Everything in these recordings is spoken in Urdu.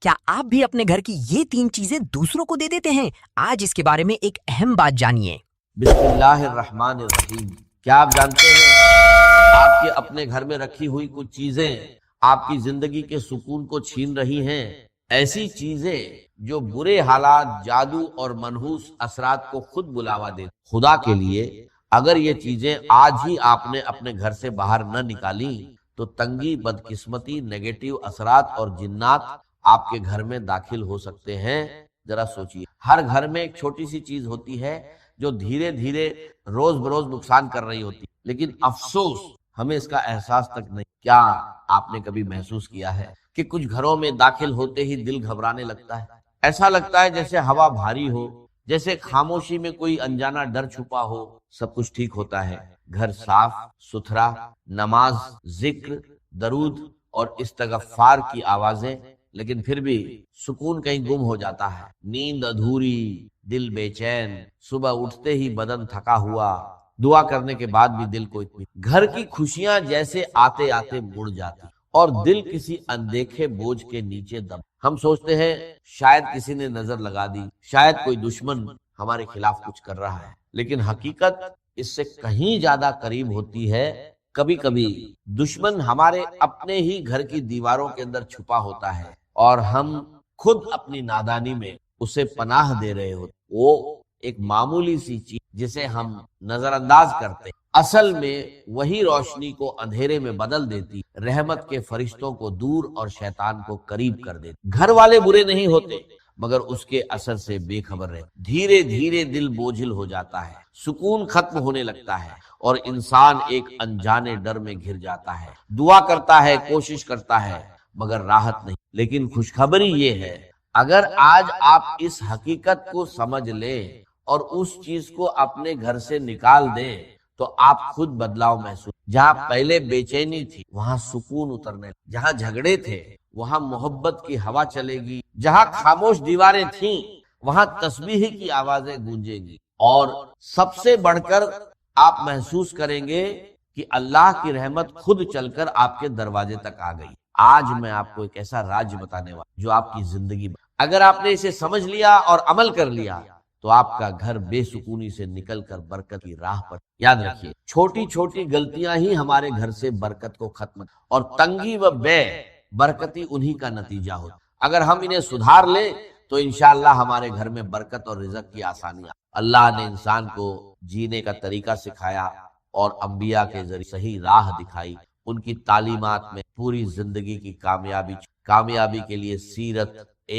کیا آپ بھی اپنے گھر کی یہ 3 چیزیں دوسروں کو دے دیتے ہیں؟ آج اس کے بارے میں ایک اہم بات جانیے۔ بسم اللہ الرحمن الرحیم۔ کیا آپ جانتے ہیں آپ کے اپنے گھر میں رکھی ہوئی کچھ چیزیں آپ کی زندگی کے سکون کو چھین رہی ہیں؟ ایسی چیزیں جو برے حالات، جادو اور منحوس اثرات کو خود بلاوا دیتی۔ خدا کے لیے اگر یہ چیزیں آج ہی آپ نے اپنے گھر سے باہر نہ نکالی تو تنگی، بدقسمتی، نیگیٹو اثرات اور جنات آپ کے گھر میں داخل ہو سکتے ہیں۔ ذرا سوچئے، ہر گھر میں ایک چھوٹی سی چیز ہوتی ہے جو دھیرے دھیرے روز بروز نقصان کر رہی ہوتی، لیکن افسوس ہمیں اس کا احساس تک نہیں۔ کیا آپ نے کبھی محسوس کیا ہے کہ کچھ گھروں میں داخل ہوتے ہی دل گھبرانے لگتا ہے؟ ایسا لگتا ہے جیسے ہوا بھاری ہو، جیسے خاموشی میں کوئی انجانا ڈر چھپا ہو۔ سب کچھ ٹھیک ہوتا ہے، گھر صاف ستھرا، نماز، ذکر، درود اور استغفار کی آوازیں، لیکن پھر بھی سکون کہیں گم ہو جاتا ہے۔ نیند ادھوری، دل بے چین، صبح اٹھتے ہی بدن تھکا ہوا، دعا کرنے کے بعد بھی دل کو گھر کی خوشیاں جیسے آتے آتے مڑ جاتی اور دل کسی اندیکھے بوجھ کے نیچے دب۔ ہم سوچتے ہیں شاید کسی نے نظر لگا دی، شاید کوئی دشمن ہمارے خلاف کچھ کر رہا ہے، لیکن حقیقت اس سے کہیں زیادہ قریب ہوتی ہے۔ کبھی کبھی دشمن ہمارے اپنے ہی گھر کی دیواروں کے اندر چھپا ہوتا ہے اور ہم خود اپنی نادانی میں اسے پناہ دے رہے ہوتے۔ وہ ایک معمولی سی چیز جسے ہم نظر انداز کرتے، اصل میں وہی روشنی کو اندھیرے میں بدل دیتی، رحمت کے فرشتوں کو دور اور شیطان کو قریب کر دیتی۔ گھر والے برے نہیں ہوتے، مگر اس کے اثر سے بے خبر رہتے۔ دھیرے دھیرے دل بوجھل ہو جاتا ہے، سکون ختم ہونے لگتا ہے اور انسان ایک انجانے ڈر میں گھر جاتا ہے۔ دعا کرتا ہے، کوشش کرتا ہے، مگر راحت نہیں۔ لیکن خوشخبری یہ ہے، اگر آج آپ اس حقیقت کو سمجھ لیں اور اس چیز کو اپنے گھر سے نکال دیں تو آپ خود بدلاؤ محسوس۔ جہاں پہلے بے چینی تھی وہاں سکون اترنے، جہاں جھگڑے تھے وہاں محبت کی ہوا چلے گی، جہاں خاموش دیواریں تھیں وہاں تسبیح کی آوازیں گونجیں گی، اور سب سے بڑھ کر آپ محسوس کریں گے کہ اللہ کی رحمت خود چل کر آپ کے دروازے تک آ گئی۔ آج میں آپ کو ایک ایسا راز بتانے والا جو آپ کی زندگی اگر آپ نے اسے سمجھ لیا اور عمل کر لیا تو آپ کا گھر بے سکونی سے نکل کر برکت کی راہ پر۔ یاد رکھیے، چھوٹی چھوٹی غلطیاں ہی ہمارے گھر سے برکت کو ختم، اور تنگی و بے برکتی انہی کا نتیجہ ہوتا۔ اگر ہم انہیں سدھار لیں تو انشاءاللہ ہمارے گھر میں برکت اور رزق کی آسانیاں۔ اللہ نے انسان کو جینے کا طریقہ سکھایا اور انبیاء کے ذریعے صحیح راہ دکھائی۔ ان کی تعلیمات میں پوری زندگی کی کامیابی کے لیے سیرت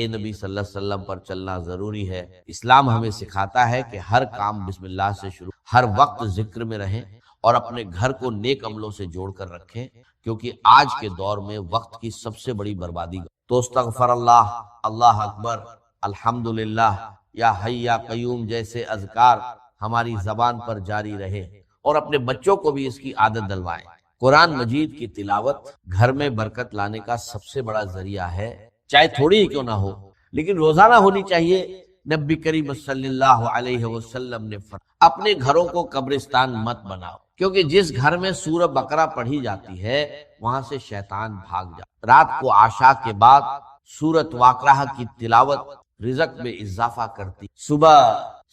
نبی صلی اللہ علیہ وسلم پر چلنا ضروری ہے۔ اسلام ہمیں سکھاتا ہے کہ ہر کام بسم اللہ سے شروع، ہر وقت ذکر میں رہیں اور اپنے گھر کو نیک عملوں سے جوڑ کر رکھیں، کیونکہ آج کے دور میں وقت کی سب سے بڑی بربادی۔ تو استغفر اللہ، اللہ اکبر، الحمدللہ، یا حی یا قیوم جیسے اذکار ہماری زبان پر جاری رہے، اور اپنے بچوں کو بھی اس کی عادت دلوائیں۔ قرآن مجید کی تلاوت گھر میں برکت لانے کا سب سے بڑا ذریعہ ہے، چاہے تھوڑی ہی کیوں نہ ہو، لیکن روزانہ ہونی چاہیے۔ نبی کریم صلی اللہ علیہ وسلم نے فرمایا، اپنے گھروں کو قبرستان مت بناؤ، کیونکہ جس گھر میں سورہ بقرہ پڑھی جاتی ہے وہاں سے شیطان بھاگ جاتا۔ رات کو عشاء کے بعد سورۃ واقعہ کی تلاوت رزق میں اضافہ کرتی۔ صبح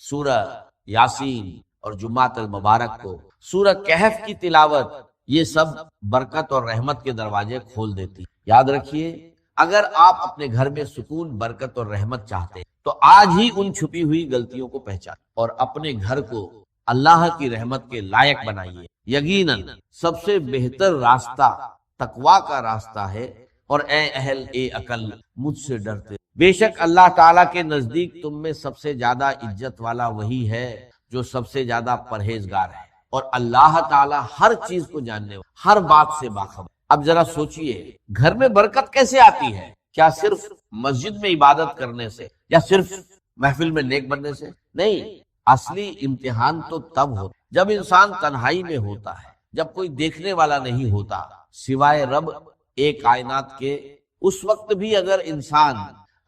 سورہ یاسین اور جمعۃ المبارک کو سورہ کہف کی تلاوت، یہ سب برکت اور رحمت کے دروازے کھول دیتی۔ یاد رکھیے، اگر آپ اپنے گھر میں سکون، برکت اور رحمت چاہتے ہیں تو آج ہی ان چھپی ہوئی غلطیوں کو پہچانیں اور اپنے گھر کو اللہ کی رحمت کے لائق بنائیے۔ یقیناً سب سے بہتر راستہ تقویٰ کا راستہ ہے، اور اے اہل عقل مجھ سے ڈرتے۔ بے شک اللہ تعالیٰ کے نزدیک تم میں سب سے زیادہ عزت والا وہی ہے جو سب سے زیادہ پرہیزگار ہے، اور اللہ تعالیٰ ہر چیز کو جاننے والا، ہر بات سے باخبر۔ اب ذرا سوچئے، گھر میں برکت کیسے آتی ہے؟ کیا صرف مسجد میں عبادت کرنے سے یا صرف محفل میں نیک بننے سے؟ نہیں، اصلی امتحان تو تب ہوتا جب انسان تنہائی میں ہوتا ہے، جب کوئی دیکھنے والا نہیں ہوتا سوائے رب ایک کائنات کے۔ اس وقت بھی اگر انسان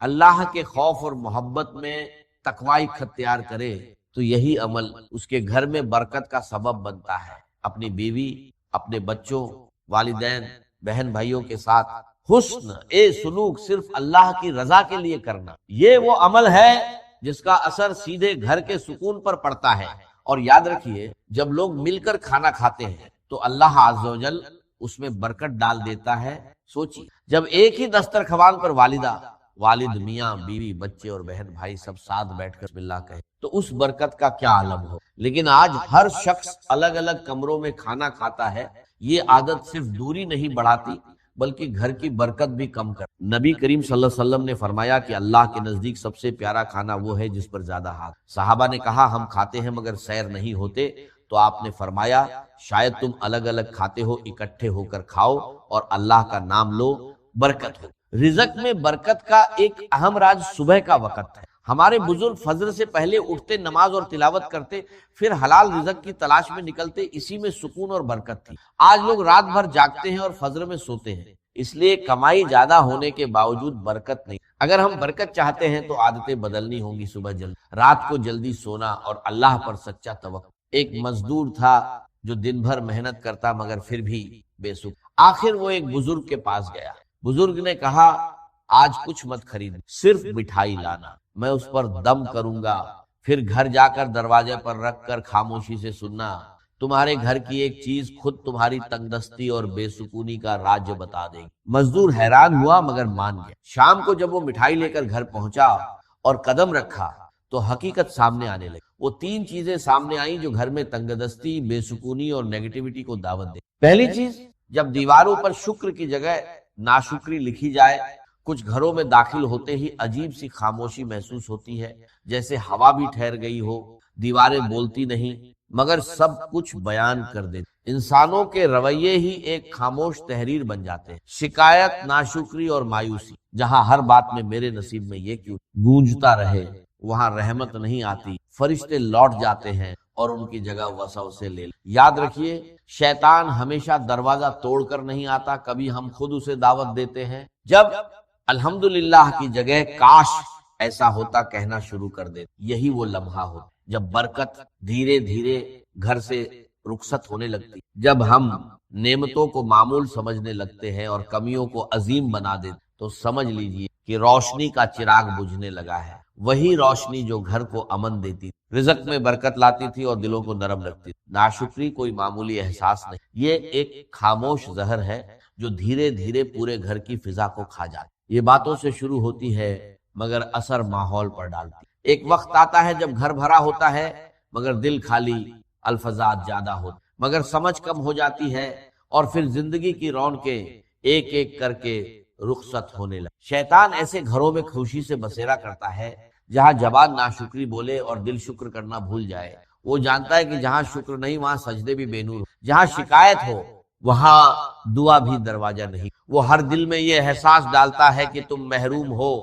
اللہ کے خوف اور محبت میں تقوی اختیار کرے تو یہی عمل اس کے گھر میں برکت کا سبب بنتا ہے۔ اپنی بیوی، اپنے بچوں، والدین، بہن بھائیوں کے ساتھ حسن سلوک صرف اللہ کی رضا کے لیے کرنا، یہ وہ عمل ہے جس کا اثر سیدھے گھر کے سکون پر پڑتا ہے۔ اور یاد رکھیے، جب لوگ مل کر کھانا کھاتے ہیں تو اللہ عز و جل اس میں برکت ڈال دیتا ہے۔ سوچیے، جب ایک ہی دسترخوان پر والد، میاں، بیوی، بچے اور بہن بھائی سب ساتھ بیٹھ کر بسم اللہ کہیں تو اس برکت کا کیا عالم ہو۔ لیکن آج ہر شخص الگ الگ کمروں میں کھانا کھاتا ہے۔ یہ عادت صرف دوری نہیں بڑھاتی بلکہ گھر کی برکت بھی کم کر۔ نبی کریم صلی اللہ علیہ وسلم نے فرمایا کہ اللہ کے نزدیک سب سے پیارا کھانا وہ ہے جس پر زیادہ ہاتھ۔ صحابہ نے کہا ہم کھاتے ہیں مگر سیر نہیں ہوتے، تو آپ نے فرمایا شاید تم الگ الگ کھاتے ہو، اکٹھے ہو کر کھاؤ اور اللہ کا نام لو، برکت ہو۔ رزق میں برکت کا ایک اہم راز صبح کا وقت ہے۔ ہمارے بزرگ فجر سے پہلے اٹھتے، نماز اور تلاوت کرتے، پھر حلال رزق کی تلاش میں نکلتے، اسی میں سکون اور برکت تھی۔ آج لوگ رات بھر جاگتے ہیں اور فجر میں سوتے ہیں، اس لیے کمائی زیادہ ہونے کے باوجود برکت نہیں۔ اگر ہم برکت چاہتے ہیں تو عادتیں بدلنی ہوں گی۔ صبح جلدی، رات کو جلدی سونا اور اللہ پر سچا توکل۔ ایک مزدور تھا جو دن بھر محنت کرتا مگر پھر بھی بے سکھ۔ آخر وہ ایک بزرگ کے پاس گیا۔ بزرگ نے کہا آج کچھ مت خرید، صرف مٹھائی لانا، میں اس پر دم کروں گا، پھر گھر جا کر دروازے پر رکھ کر خاموشی سے سننا، تمہارے گھر کی ایک چیز خود تمہاری تنگ دستی اور بے سکونی کا راز بتا دے گی۔ مزدور حیران ہوا مگر مان گیا۔ شام کو جب وہ مٹھائی لے کر گھر پہنچا اور قدم رکھا تو حقیقت سامنے آنے لگی۔ وہ 3 چیزیں سامنے آئیں جو گھر میں تنگ دستی، بے سکونی اور نیگیٹیوٹی کو دعوت دے۔ پہلی چیز، جب دیواروں پر شکر کی جگہ ناشکری لکھی جائے، کچھ گھروں میں داخل ہوتے ہی عجیب سی خاموشی محسوس ہوتی ہے، جیسے ہوا بھی ٹھہر گئی ہو، دیواریں بولتی نہیں مگر سب کچھ بیان کر دیتی۔ انسانوں کے رویے ہی ایک خاموش تحریر بن جاتے ہیں۔ شکایت، ناشکری اور مایوسی، جہاں ہر بات میں میرے نصیب میں یہ کیوں گونجتا رہے، وہاں رحمت نہیں آتی، فرشتے لوٹ جاتے ہیں اور ان کی جگہ وسوسے لے لیں۔ یاد رکھیے، شیطان ہمیشہ دروازہ توڑ کر نہیں آتا، کبھی ہم خود اسے دعوت دیتے ہیں۔ جب الحمدللہ کی جگہ کاش ایسا ہوتا کہنا شروع کر دے، یہی وہ لمحہ ہوتا جب برکت دھیرے دھیرے گھر سے رخصت ہونے لگتی، جب ہم نعمتوں کو معمول سمجھنے لگتے ہیں اور کمیوں کو عظیم بنا دیتے، تو سمجھ لیجئے کہ روشنی کا چراغ بجھنے لگا ہے، وہی روشنی جو گھر کو امن دیتی، رزق میں برکت لاتی تھی اور دلوں کو نرم رکھتی تھی۔ ناشکری کوئی معمولی احساس نہیں، یہ ایک خاموش زہر ہے جو دھیرے دھیرے پورے گھر کی فضا کو کھا جاتی۔ یہ باتوں سے شروع ہوتی ہے مگر اثر ماحول پر ڈالتی۔ ایک وقت آتا ہے جب گھر بھرا ہوتا ہے مگر دل خالی، الفاظات زیادہ ہوتے مگر سمجھ کم ہو جاتی ہے، اور پھر زندگی کی رونقیں ایک ایک کر کے رخصت ہونے لگتی۔ شیطان ایسے گھروں میں خوشی سے بسیرا کرتا ہے جہاں زبان ناشکری بولے اور دل شکر کرنا بھول جائے۔ وہ جانتا ہے کہ جہاں شکر نہیں وہاں سجدے بھی بے نور، جہاں شکایت ہو وہاں دعا بھی دروازہ نہیں۔ وہ ہر دل میں یہ احساس ڈالتا ہے کہ تم محروم ہو،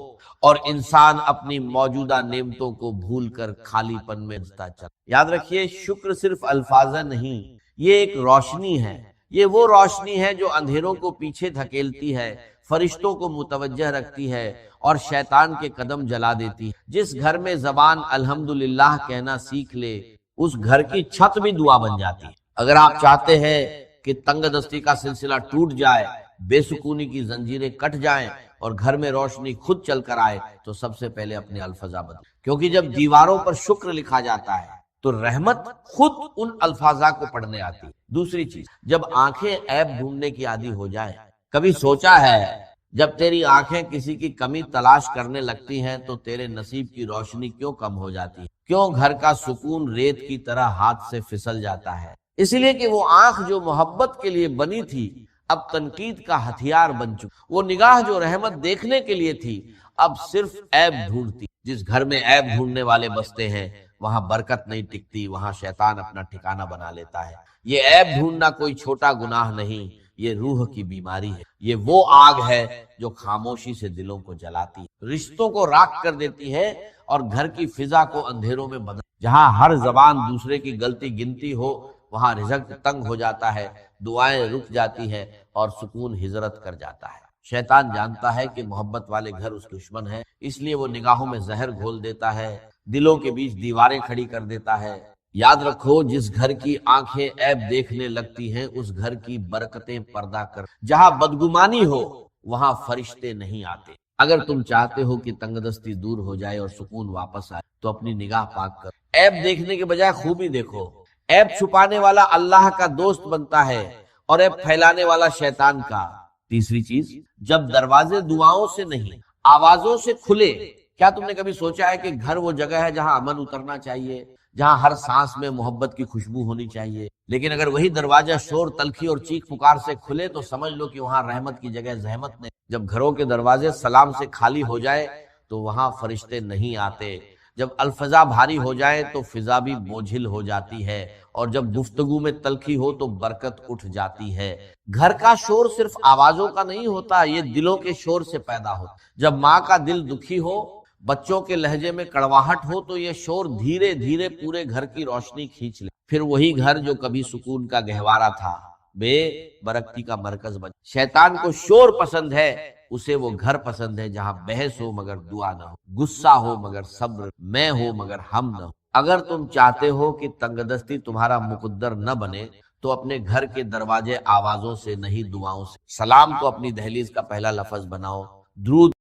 اور انسان اپنی موجودہ نعمتوں کو بھول کر خالی پن میں بستا چلا۔ یاد رکھیے، شکر صرف الفاظ نہیں، یہ ایک روشنی ہے۔ یہ وہ روشنی ہے جو اندھیروں کو پیچھے دھکیلتی ہے، فرشتوں کو متوجہ رکھتی ہے اور شیطان کے قدم جلا دیتی ہے۔ جس گھر میں زبان الحمدللہ کہنا سیکھ لے، اس گھر کی چھت بھی دعا بن جاتی ہے۔ اگر آپ چاہتے ہیں کہ تنگ دستی کا سلسلہ ٹوٹ جائے، بے سکونی کی زنجیریں کٹ جائیں اور گھر میں روشنی خود چل کر آئے، تو سب سے پہلے اپنے الفاظ بدلیں، کیونکہ جب دیواروں پر شکر لکھا جاتا ہے تو رحمت خود ان الفاظ کو پڑھنے آتی ہے۔ دوسری چیز، جب آنکھیں عیب ڈھونڈنے کی عادی ہو جائیں، کبھی سوچا ہے جب تیری آنکھیں کسی کی کمی تلاش کرنے لگتی ہیں تو تیرے نصیب کی روشنی کیوں کم ہو جاتی ہے؟ کیوں گھر کا سکون ریت کی طرح ہاتھ سے پھسل جاتا ہے؟ اس لیے کہ وہ آنکھ جو محبت کے لیے بنی تھی اب تنقید کا ہتھیار بن چکی۔ وہ نگاہ جو رحمت دیکھنے کے لیے تھی اب صرف عیب ڈھونڈتی۔ جس گھر میں عیب ڈھونڈنے والے بستے ہیں وہاں برکت نہیں ٹکتی، وہاں شیطان اپنا ٹھکانہ بنا لیتا ہے۔ یہ عیب ڈھونڈنا کوئی چھوٹا گناہ نہیں، یہ روح کی بیماری ہے۔ یہ وہ آگ ہے جو خاموشی سے دلوں کو جلاتی ہے، رشتوں کو راکھ کر دیتی ہے اور گھر کی فضا کو اندھیروں میں بدل۔ جہاں ہر زبان دوسرے کی غلطی گنتی ہو وہاں رزق تنگ ہو جاتا ہے، دعائیں رک جاتی ہیں اور سکون ہجرت کر جاتا ہے۔ شیطان جانتا ہے کہ محبت والے گھر اس دشمن ہے، اس لیے وہ نگاہوں میں زہر گھول دیتا ہے، دلوں کے بیچ دیواریں کھڑی کر دیتا ہے۔ یاد رکھو، جس گھر کی آنکھیں عیب دیکھنے لگتی ہیں اس گھر کی برکتیں پردہ کر۔ جہاں بدگمانی ہو وہاں فرشتے نہیں آتے۔ اگر تم چاہتے ہو کہ تنگدستی دور ہو جائے اور سکون واپس آئے تو اپنی نگاہ پاک کرو، عیب دیکھنے کے بجائے خوبی دیکھو۔ عیب چھپانے والا اللہ کا دوست بنتا ہے اور عیب پھیلانے والا شیطان کا۔ تیسری چیز، جب دروازے دعاؤں سے نہیں آوازوں سے کھلے۔ کیا تم نے کبھی سوچا ہے کہ گھر وہ جگہ ہے جہاں امن اترنا چاہیے، جہاں ہر سانس میں محبت کی خوشبو ہونی چاہیے، لیکن اگر وہی دروازہ شور، تلخی اور چیخ پکار سے کھلے تو سمجھ لو کہ وہاں رحمت کی جگہ زحمت نہیں۔ جب گھروں کے دروازے سلام سے خالی ہو جائے تو وہاں فرشتے نہیں آتے۔ جب الفضا بھاری ہو جائے تو فضا بھی بوجھل ہو جاتی ہے، اور جب گفتگو میں تلخی ہو تو برکت اٹھ جاتی ہے۔ گھر کا شور صرف آوازوں کا نہیں ہوتا، یہ دلوں کے شور سے پیدا ہوتا۔ جب ماں کا دل دکھی ہو، بچوں کے لہجے میں کڑواہٹ ہو، تو یہ شور دھیرے دھیرے پورے گھر کی روشنی کھینچ لے، پھر وہی گھر جو کبھی سکون کا گہوارہ تھا بے برکتی کا مرکز بن۔ شیطان کو شور پسند ہے، اسے وہ گھر پسند ہے جہاں بحث ہو مگر دعا نہ ہو، غصہ ہو مگر صبر، میں ہو مگر ہم نہ ہو۔ اگر تم چاہتے ہو کہ تنگدستی تمہارا مقدر نہ بنے تو اپنے گھر کے دروازے آوازوں سے نہیں دعاؤں سے۔ سلام کو اپنی دہلیز کا پہلا لفظ بناؤ، درود